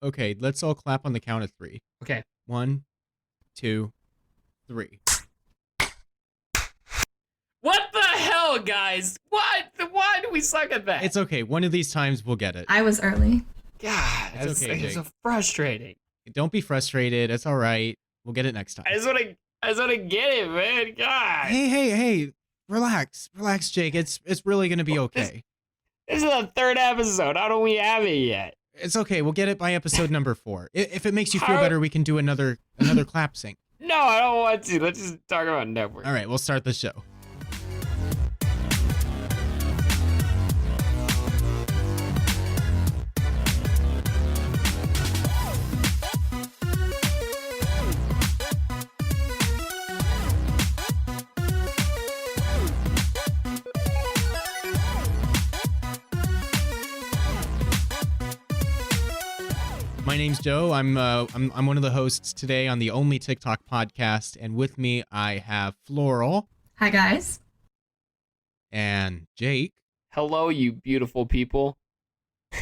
Okay, let's all clap on the count of three. Okay. 1, 2, 3. What the hell, guys? What? Why do we suck at that? It's okay. One of these times we'll get it. I was early. God, It's okay, it's Jake. so frustrating. Don't be frustrated. It's all right. We'll get it next time. I just wanna get it, man. God. Hey. Relax, Jake. It's really gonna be okay. This is the third episode. How don't we have it yet? It's okay. We'll get it by episode number 4. If it makes you feel How- better, we can do another clap sync. No, I don't want to. Let's just talk about network. All right, we'll start the show. My name's Joe. I'm one of the hosts today on the Only TikTok podcast, and with me I have Floral Hi, guys. and Jake. Hello, you beautiful people.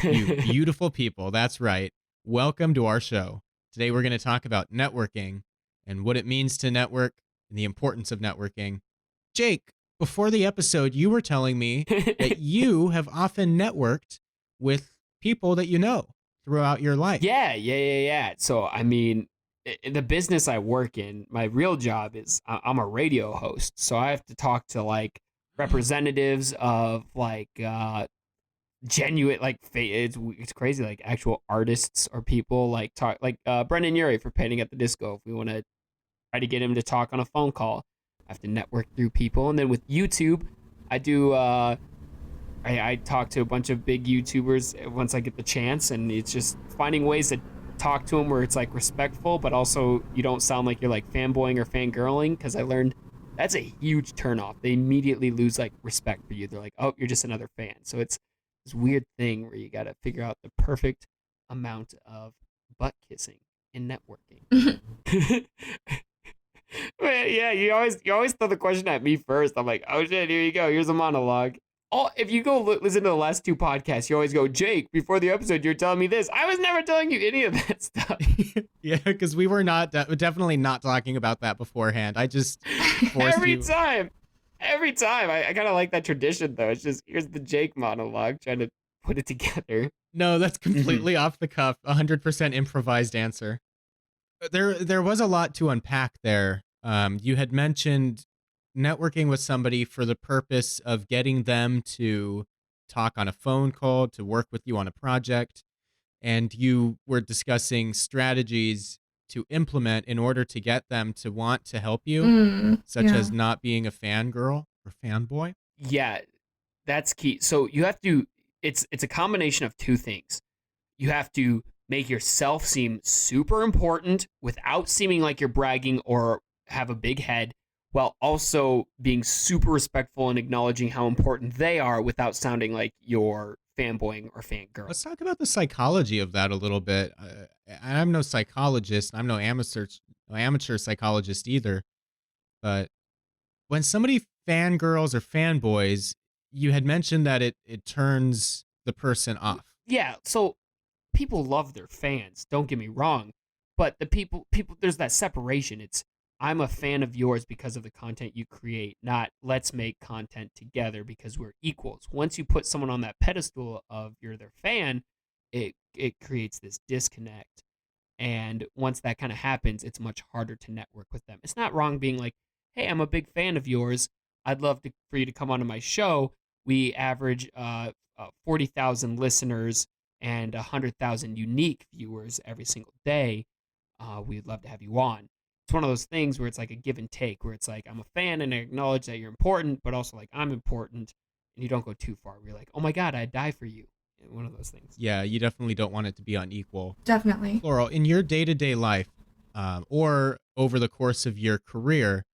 You beautiful people. That's right. Welcome to our show. Today we're going to talk about networking and what it means to network and the importance of networking. Jake, before the episode, you were telling me that you have often networked with people that you know throughout your life. Yeah. So, I mean, in the business I work in, my real job is I'm a radio host. So I have to talk to like representatives of like genuine, like it's crazy, like actual artists or people like talk like Brendan Urie for Painting at the Disco. If we want to try to get him to talk on a phone call, I have to network through people. And then with YouTube, I do I talk to a bunch of big YouTubers once I get the chance, and it's just finding ways to talk to them where it's like respectful, but also you don't sound like you're like fanboying or fangirling, because I learned that's a huge turnoff. They immediately lose like respect for you. They're like, oh, you're just another fan. So it's this weird thing where you got to figure out the perfect amount of butt kissing in networking. Man, yeah, you always throw the question at me first. I'm like, oh shit, here you go. Here's a monologue. Oh, if you go listen to the last 2 podcasts, you always go, Jake, before the episode, you're telling me this. I was never telling you any of that stuff. Yeah, because we were definitely not talking about that beforehand. I just forced Every you. time. I kind of like that tradition, though. It's just, here's the Jake monologue, trying to put it together. No, that's completely off the cuff, 100% improvised answer. There was a lot to unpack there. You had mentioned networking with somebody for the purpose of getting them to talk on a phone call, to work with you on a project, and you were discussing strategies to implement in order to get them to want to help you, such Yeah. as not being a fangirl or fanboy. Yeah, that's key. So you have to, it's a combination of 2 things. You have to make yourself seem super important without seeming like you're bragging or have a big head, while also being super respectful and acknowledging how important they are without sounding like you're fanboying or fangirl. Let's talk about the psychology of that a little bit. I'm no psychologist. I'm no amateur psychologist either. But when somebody fangirls or fanboys, you had mentioned that it turns the person off. Yeah, so people love their fans, don't get me wrong, but the people there's that separation. It's, I'm a fan of yours because of the content you create, not let's make content together because we're equals. Once you put someone on that pedestal of you're their fan, it creates this disconnect. And once that kind of happens, it's much harder to network with them. It's not wrong being like, hey, I'm a big fan of yours. I'd love for you to come onto my show. We average 40,000 listeners and 100,000 unique viewers every single day. We'd love to have you on. It's one of those things where it's like a give and take, where it's like, I'm a fan and I acknowledge that you're important, but also like I'm important, and you don't go too far. You're like, oh my God, I'd die for you. One of those things. Yeah, you definitely don't want it to be unequal. Definitely. Laurel, in your day-to-day life, or over the course of your career,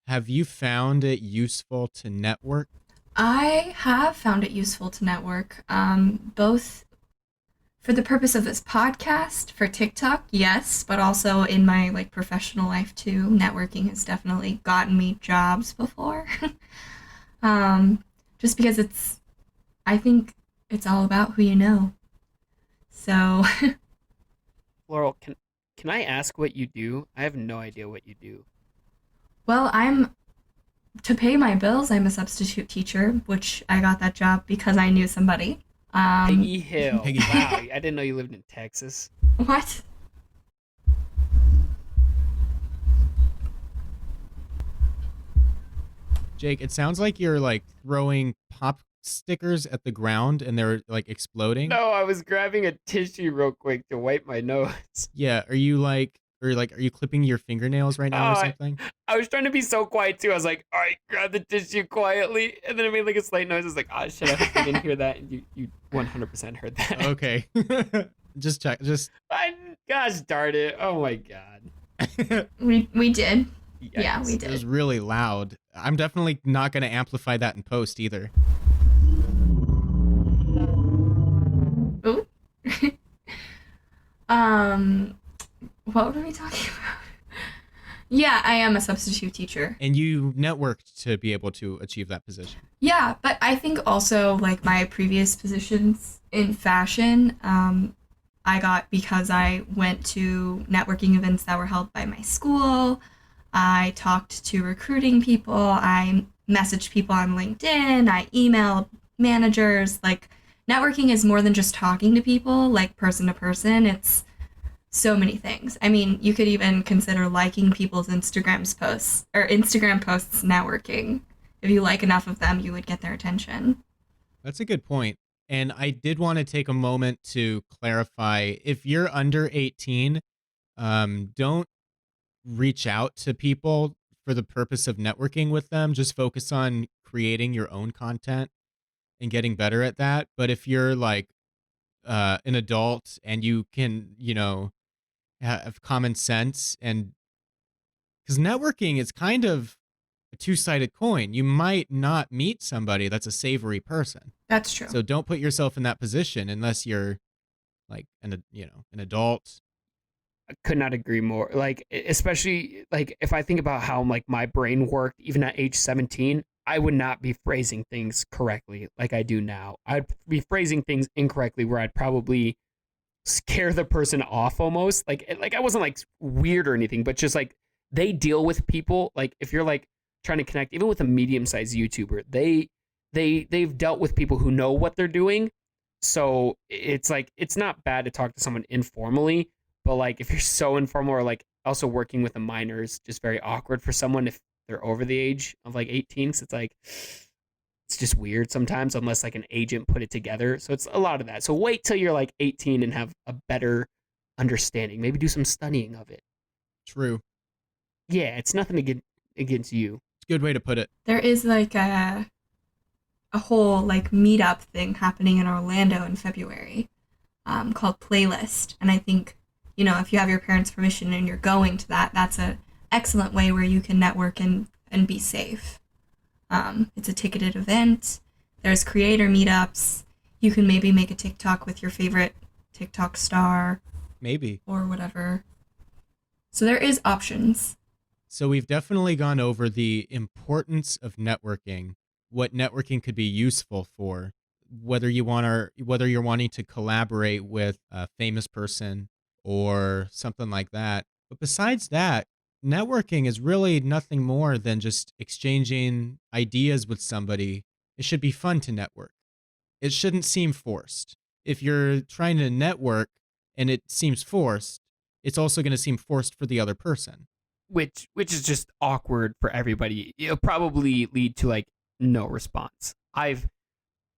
have you found it useful to network? I have found it useful to network, both for the purpose of this podcast, for TikTok, yes, but also in my like professional life too. Networking has definitely gotten me jobs before. Just because I think it's all about who you know. So Laurel, can I ask what you do? I have no idea what you do. Well, to pay my bills, I'm a substitute teacher, which I got that job because I knew somebody. Piggy Hill. Piggy- Wow, I didn't know you lived in Texas. What? Jake, it sounds like you're like throwing pop stickers at the ground and they're like exploding. No, I was grabbing a tissue real quick to wipe my nose. Yeah, are you clipping your fingernails right now or Oh, something? I was trying to be so quiet too. I was like, all right, grab the tissue quietly. And then I made like a slight noise. I was like, oh shit, I hope you didn't hear that. And you 100% heard that. Okay. Just check. Just Gosh darn it. Oh my God. We did. Yeah, Yikes. we It was did. really loud. I'm definitely not going to amplify that in post either. Ooh. um, what were we talking about? Yeah, I am a substitute teacher. And you networked to be able to achieve that position. Yeah, but I think also like my previous positions in fashion, I got because I went to networking events that were held by my school. I talked to recruiting people. I messaged people on LinkedIn. I emailed managers. Like, networking is more than just talking to people, like person to person. It's so many things. I mean, you could even consider liking people's Instagram posts networking. If you like enough of them, you would get their attention. That's a good point. And I did want to take a moment to clarify, if you're under 18, don't reach out to people for the purpose of networking with them. Just focus on creating your own content and getting better at that. But if you're like an adult and you can, have common sense, and because networking is kind of a two-sided coin. You might not meet somebody that's a savory person. That's true. So don't put yourself in that position unless you're like an adult. I could not agree more. Like, especially like if I think about how like my brain worked even at age 17, I would not be phrasing things correctly like I do now. I'd be phrasing things incorrectly where I'd probably scare the person off almost. Like I wasn't like weird or anything, but just like they deal with people. Like if you're like trying to connect, even with a medium-sized YouTuber, they've dealt with people who know what they're doing. So it's like it's not bad to talk to someone informally, but like if you're so informal or like also working with a minor is just very awkward for someone if they're over the age of like 18. So it's like it's just weird sometimes unless like an agent put it together. So it's a lot of that. So wait till you're like 18 and have a better understanding. Maybe do some studying of it. True. Yeah, it's nothing against you. It's a good way to put it. There is like a whole like meetup thing happening in Orlando in February, called Playlist, and I think if you have your parents' permission and you're going to that, that's a excellent way where you can network and be safe. It's a ticketed event. There's creator meetups. You can maybe make a TikTok with your favorite TikTok star Maybe. or whatever. So there is options. So we've definitely gone over the importance of networking, what networking could be useful for, whether you're wanting to collaborate with a famous person or something like that. But besides that, networking is really nothing more than just exchanging ideas with somebody. It should be fun to network. It shouldn't seem forced. If you're trying to network and it seems forced, it's also going to seem forced for the other person. Which is just awkward for everybody. It'll probably lead to like no response. When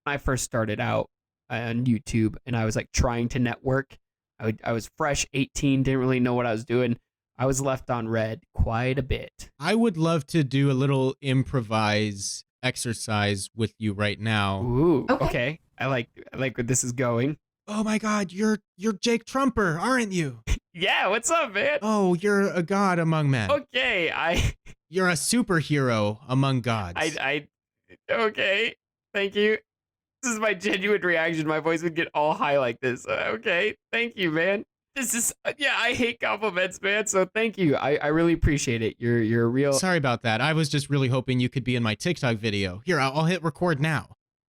I first started out on YouTube and I was like trying to network, I was fresh, 18, didn't really know what I was doing. I was left on red quite a bit. I would love to do a little improvise exercise with you right now. Ooh, Okay. okay. I like where this is going. Oh my God, you're Jake Trumper, aren't you? Yeah, what's up, man? Oh, you're a god among men. Okay, You're a superhero among gods. okay. Thank you. This is my genuine reaction. My voice would get all high like this. Okay, thank you, man. This is I hate compliments, man. So thank you. I really appreciate it. You're a real. Sorry about that. I was just really hoping you could be in my TikTok video. Here, I'll hit record now.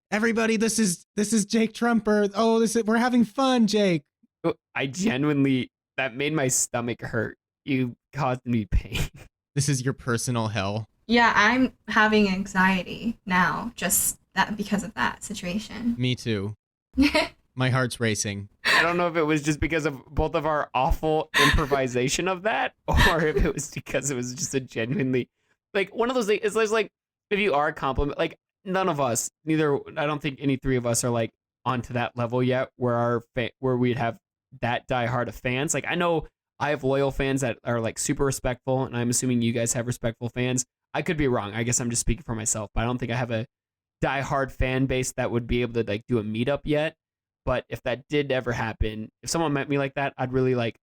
Everybody, this is Jake Trumper. Oh, we're having fun, Jake. I genuinely that made my stomach hurt. You caused me pain. This is your personal hell. Yeah, I'm having anxiety now, just that because of that situation. Me too. My heart's racing. I don't know if it was just because of both of our awful improvisation of that, or if it was because it was just a genuinely like one of those things. It's like if you are a compliment, like none of us, neither. I don't think any three of us are like onto that level yet, where where we'd have that diehard of fans. Like I know I have loyal fans that are like super respectful, and I'm assuming you guys have respectful fans. I could be wrong. I guess I'm just speaking for myself, but I don't think I have a diehard fan base that would be able to like do a meetup yet. But if that did ever happen, if someone met me like that, I'd really like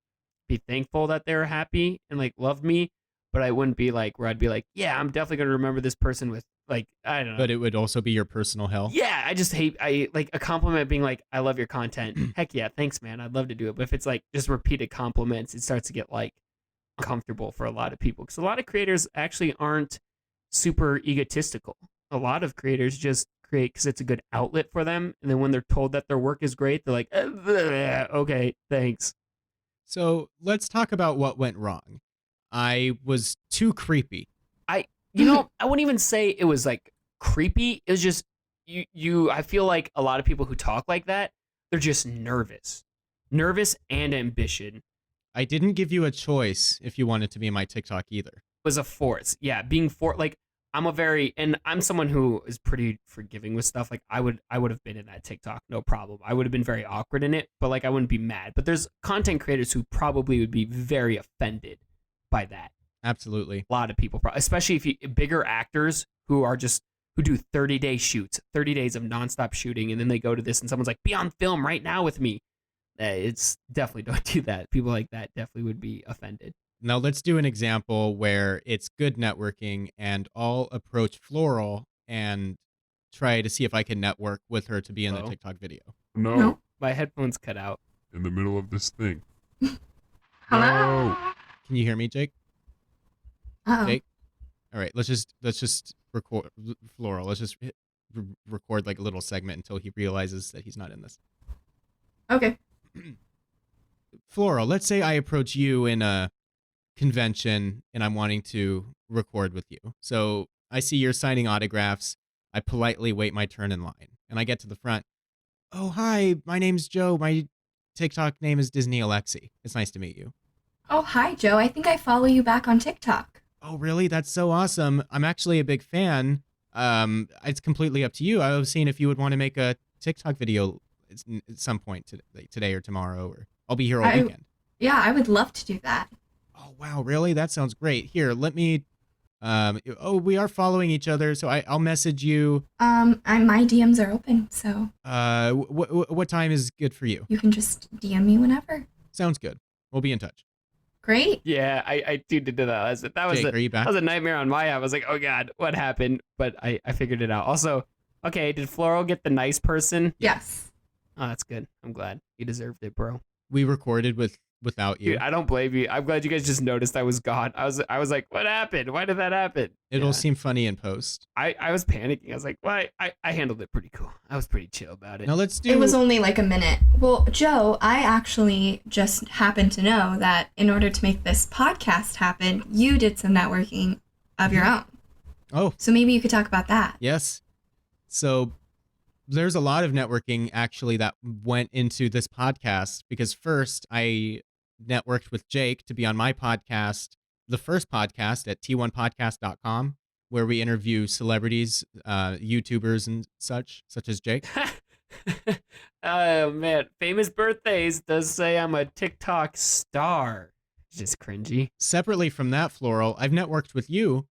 be thankful that they were happy and like loved me. But I wouldn't be like where I'd be like, yeah, I'm definitely gonna remember this person with like I don't know. But it would also be your personal hell. Yeah, I just hate I like a compliment being like, I love your content. Heck yeah, thanks, man. I'd love to do it. But if it's like just repeated compliments, it starts to get like uncomfortable for a lot of people because a lot of creators actually aren't super egotistical. A lot of creators just create because it's a good outlet for them, and then when they're told that their work is great, they're like, okay, thanks. So let's talk about what went wrong. I was too creepy. You know, I wouldn't even say it was like creepy. It was just you. I feel like a lot of people who talk like that, they're just nervous and ambition. I didn't give you a choice if you wanted to be in my TikTok either. Was a force. Yeah, being like I'm someone who is pretty forgiving with stuff. Like I would have been in that TikTok, no problem. I would have been very awkward in it, but like I wouldn't be mad. But there's content creators who probably would be very offended by that. Absolutely. A lot of people, especially if you bigger actors who do 30-day shoots, 30 days of nonstop shooting, and then they go to this and someone's like, be on film right now with me. It's definitely don't do that. People like that definitely would be offended. Now let's do an example where it's good networking and I'll approach Floral and try to see if I can network with her to be in the Hello? TikTok video. No, My headphones cut out. in the middle of this thing. Hello? No. Can you hear me, Jake? Uh-oh. Jake? All right, let's just record Floral. Let's just record like a little segment until he realizes that he's not in this. Okay. Floral, let's say I approach you in a convention and I'm wanting to record with you. So I see you're signing autographs. I politely wait my turn in line and I get to the front. Oh, hi, my name's Joe. My TikTok name is Disney Alexi. It's nice to meet you. Oh, hi, Joe. I think I follow you back on TikTok. Oh, really? That's so awesome. I'm actually a big fan. It's completely up to you. I was seeing if you would want to make a TikTok video at some point today or tomorrow, or I'll be here all weekend. Yeah, I would love to do that. Oh, wow, really? That sounds great. Here, let me. We are following each other, so I'll message you. My DMs are open, so What time is good for you? you can just DM me whenever. Sounds good. We'll be in touch. Great. Yeah, I tuned into that. That was Jake, are you back? That was a nightmare on my end. I was like, oh god, what happened? But I figured it out. Also, okay, did Floral get the nice person? Yes. Oh, that's good. I'm glad. You deserved it, bro. We recorded without you. Dude, I don't blame you. I'm glad you guys just noticed I was gone. I was like, what happened? Why did that happen? It'll Yeah. seem funny in post. I was panicking. I was like, why? I handled it pretty cool. I was pretty chill about it. Now let's do. It was only like a minute. Well, Joe, I actually just happened to know that in order to make this podcast happen, you did some networking of your own. Oh, So maybe you could talk about that. yes. So there's a lot of networking actually that went into this podcast because first I networked with Jake to be on my podcast, the first podcast at t1podcast.com, where we interview celebrities, YouTubers and such as Jake. Oh man, famous birthdays does say I'm a TikTok star. Just cringy. Separately from that, Floral, I've networked with you.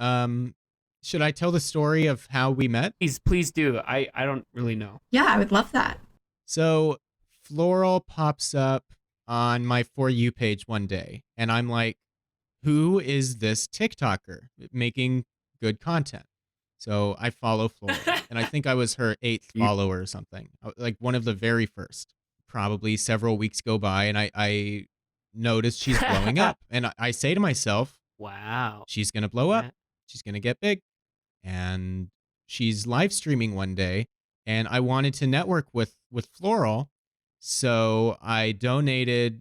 Should I tell the story of how we met? Please do. I don't really know. Yeah, I would love that. So Floral pops up on my For You page one day, and I'm like, who is this TikToker making good content? So I follow Floral, and I think I was her 8th follower or something, like one of the very first. Probably several weeks go by, and I notice she's blowing up, and I say to myself, Wow. she's gonna blow up, Yeah. she's gonna get big, and she's live streaming one day, and I wanted to network with Floral, so I donated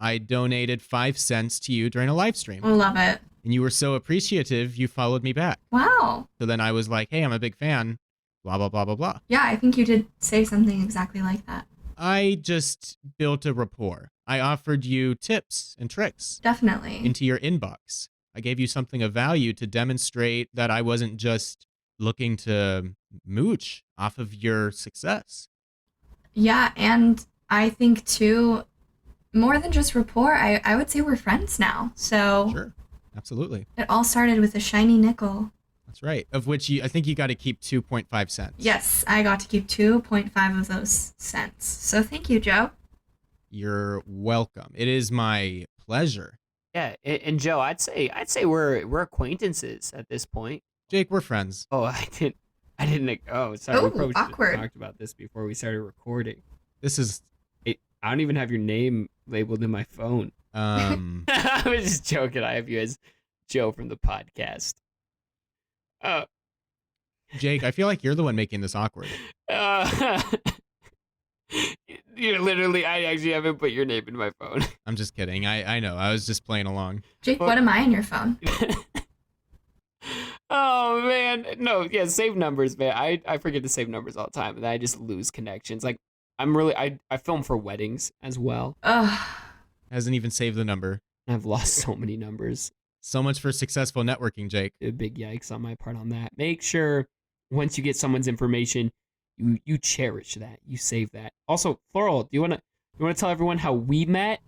I donated 5 cents to you during a live stream. Love it. And you were so appreciative, you followed me back. Wow. So then I was like, hey, I'm a big fan, blah, blah, blah, blah, blah. Yeah, I think you did say something exactly like that. I just built a rapport. I offered you tips and tricks Definitely. into your inbox. I gave you something of value to demonstrate that I wasn't just looking to mooch off of your success. Yeah, and I think too, more than just rapport, I would say we're friends now. So Sure. Absolutely. it all started with a shiny nickel. That's right. Of which I think you got to keep 2.5 cents. Yes, I got to keep 2.5 of those cents. So thank you, Joe. You're welcome. It is my pleasure. Yeah, and Joe, I'd say we're acquaintances at this point. Jake, we're friends. Oh, I didn't. Oh, sorry. Oh, we probably should have awkward. talked about this before we started recording. This is I don't even have your name labeled in my phone. I was just joking. I have you as Joe from the podcast. Jake, I feel like you're the one making this awkward. You're literally. I actually haven't put your name in my phone. I'm just kidding. I know. I was just playing along. Jake, what am I in your phone? Oh man, no, yeah, save numbers, man. I forget to save numbers all the time, and then I just lose connections. Like I film for weddings as well. Ugh. Hasn't even saved the number. I've lost so many numbers. So much for successful networking, Jake. A big yikes on my part on that. Make sure once you get someone's information, you cherish that, you save that. Also, Floral, do you wanna tell everyone how we met?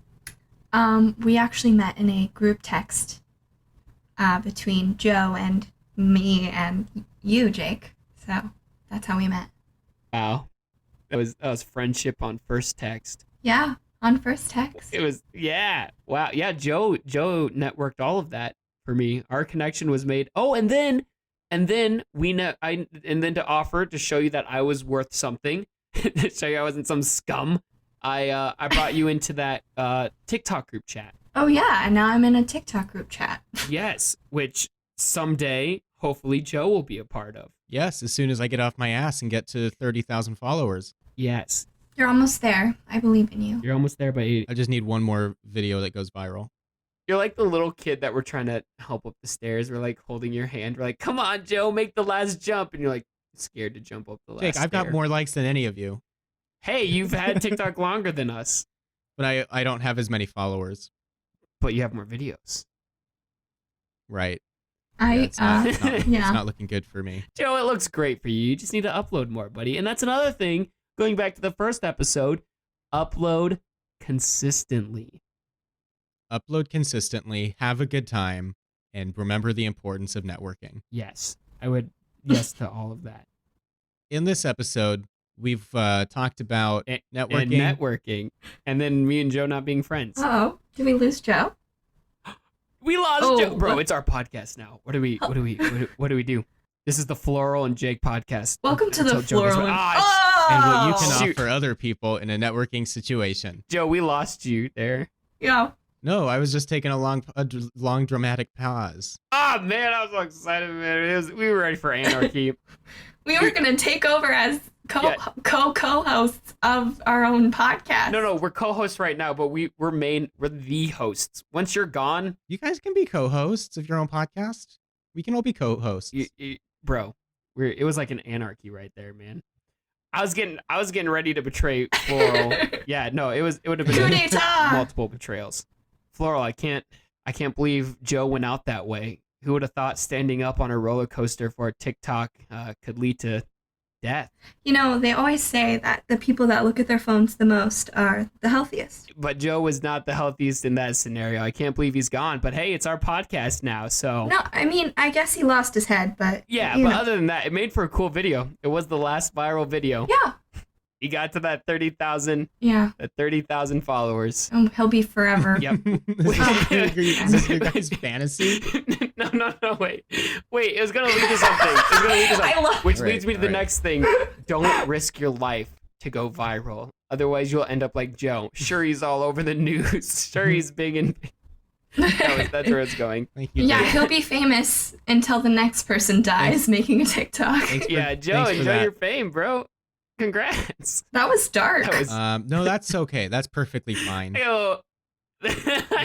We actually met in a group text between Joe and me and you, Jake. So that's how we met. Wow, that was friendship on first text. Yeah, on first text. It was, yeah. Wow. Yeah, Joe networked all of that for me. Our connection was made. Oh, and then to offer to show you that I was worth something, to show you I wasn't some scum, I brought you into that TikTok group chat. Oh yeah, and now I'm in a TikTok group chat. Yes, which someday hopefully Joe will be a part of. Yes, as soon as I get off my ass and get to 30,000 followers. Yes. You're almost there. I believe in you. You're almost there, but I just need one more video that goes viral. you're like the little kid that we're trying to help up the stairs. We're like holding your hand. We're like, come on, Joe, make the last jump. And you're like scared to jump up the last Jake, I've got stair. more likes than any of you, Hey, you've had TikTok longer than us, but I don't have as many followers. but you have more videos. Right. It's yeah. yeah. It's not looking good for me. Joe, it looks great for you. You just need to upload more, buddy. And that's another thing, going back to the first episode, upload consistently. Upload consistently, have a good time, and remember the importance of networking. Yes, I would yes to all of that. In this episode, we've talked about And networking. networking. And then me and Joe not being friends. Oh, did we lose Joe? We lost Oh, Joe. Bro, what- it's our podcast now. What do we do? This is the Floral and Jake podcast. Welcome to Until the Joe gets floral. back. Oh! and what you can Shoot. offer other people in a networking situation. Joe, we lost you there. Yeah. No, I was just taking a long dramatic pause. Ah, man, I was so excited, man. We were ready for anarchy. We were gonna take over as co-hosts of our own podcast. No, we're co-hosts right now, but we're the hosts. Once you're gone, You guys can be co-hosts of your own podcast. We can all be co-hosts. bro, it was like an anarchy right there, man. I was getting ready to betray Floral. Yeah, no, it would have Coup been d'etat! multiple betrayals. Floral, I can't believe Joe went out that way. Who would have thought standing up on a roller coaster for a TikTok could lead to death? You know, they always say that the people that look at their phones the most are the healthiest. But Joe was not the healthiest in that scenario. I can't believe he's gone. But hey, it's our podcast now, so No, I mean, I guess he lost his head, but yeah. you But know. other than that, it made for a cool video. It was the last viral video. Yeah, He got to that 30,000 followers. he'll be forever. Yep. Is this your guys' fantasy? No, wait. It was gonna lead to something. I love- Which Right, leads me to the right. next thing. Don't risk your life to go viral. Otherwise, you'll end up like Joe. Sure, he's all over the news. Sure, he's big and that's where it's going. Thank you. Yeah, Jake. he'll be famous until the next person dies making a TikTok. Thanks for- Yeah, Joe, thanks for enjoy that. your fame, bro. Congrats. That was dark. That was No, that's okay. That's perfectly fine. Yo,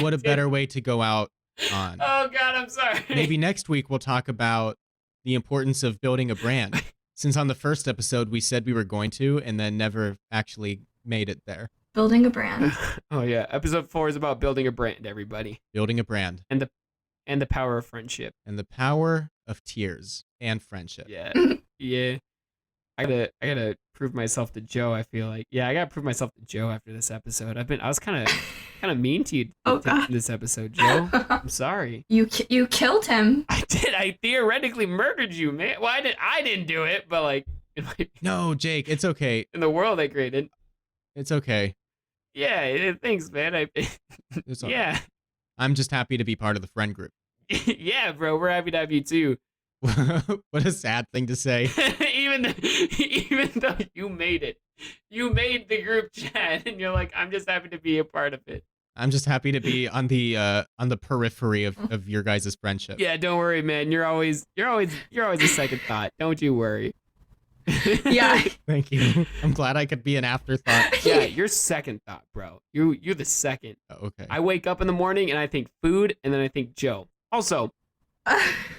what a better way to go out on. Oh God, I'm sorry. Maybe next week we'll talk about the importance of building a brand. Since on the first episode we said we were going to and then never actually made it there. Building a brand. Oh yeah, episode 4 is about building a brand, everybody, Building a brand. and the power of friendship. And the power of tears and friendship. Yeah, yeah. I gotta prove myself to Joe. I feel like, yeah, I gotta prove myself to Joe after this episode. I was kind of mean to you Oh, God. this episode, Joe. I'm sorry. You killed him. I did. I theoretically murdered you, man. Well, I didn't do it, but like No, Jake, it's okay. in the world I created. It's okay. Yeah, thanks, man. It's all right. Yeah, I'm just happy to be part of the friend group. yeah, bro. We're happy to have you too. What a sad thing to say. even though you made it, you made the group chat, and you're like, I'm just happy to be a part of it. I'm just happy to be on the periphery of your guys' friendship. Yeah, don't worry, man. You're always a second thought. Don't you worry. Yeah. Thank you. I'm glad I could be an afterthought. Yeah, you're second thought, bro. You're the second. Oh, okay. I wake up in the morning and I think food, and then I think Joe. Also,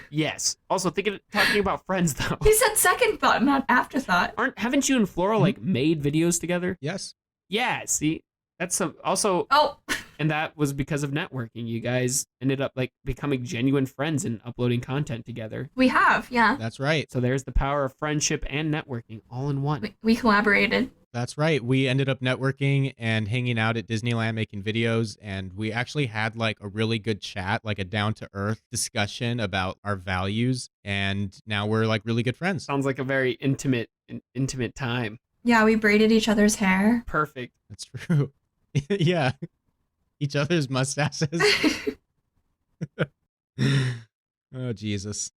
yes. Also, talking about friends though. He said second thought, not afterthought. Haven't you and Flora like made videos together? Yes. Yeah. See, that's some also. Oh. And that was because of networking. You guys ended up like becoming genuine friends and uploading content together. We have, yeah. That's right. So there's the power of friendship and networking all in one. We collaborated. That's right. We ended up networking and hanging out at Disneyland making videos, and we actually had like a really good chat, like a down to earth discussion about our values, and now we're like really good friends. Sounds like a very intimate time. Yeah, we braided each other's hair. Perfect. That's true. Yeah. Each other's mustaches. Oh, Jesus.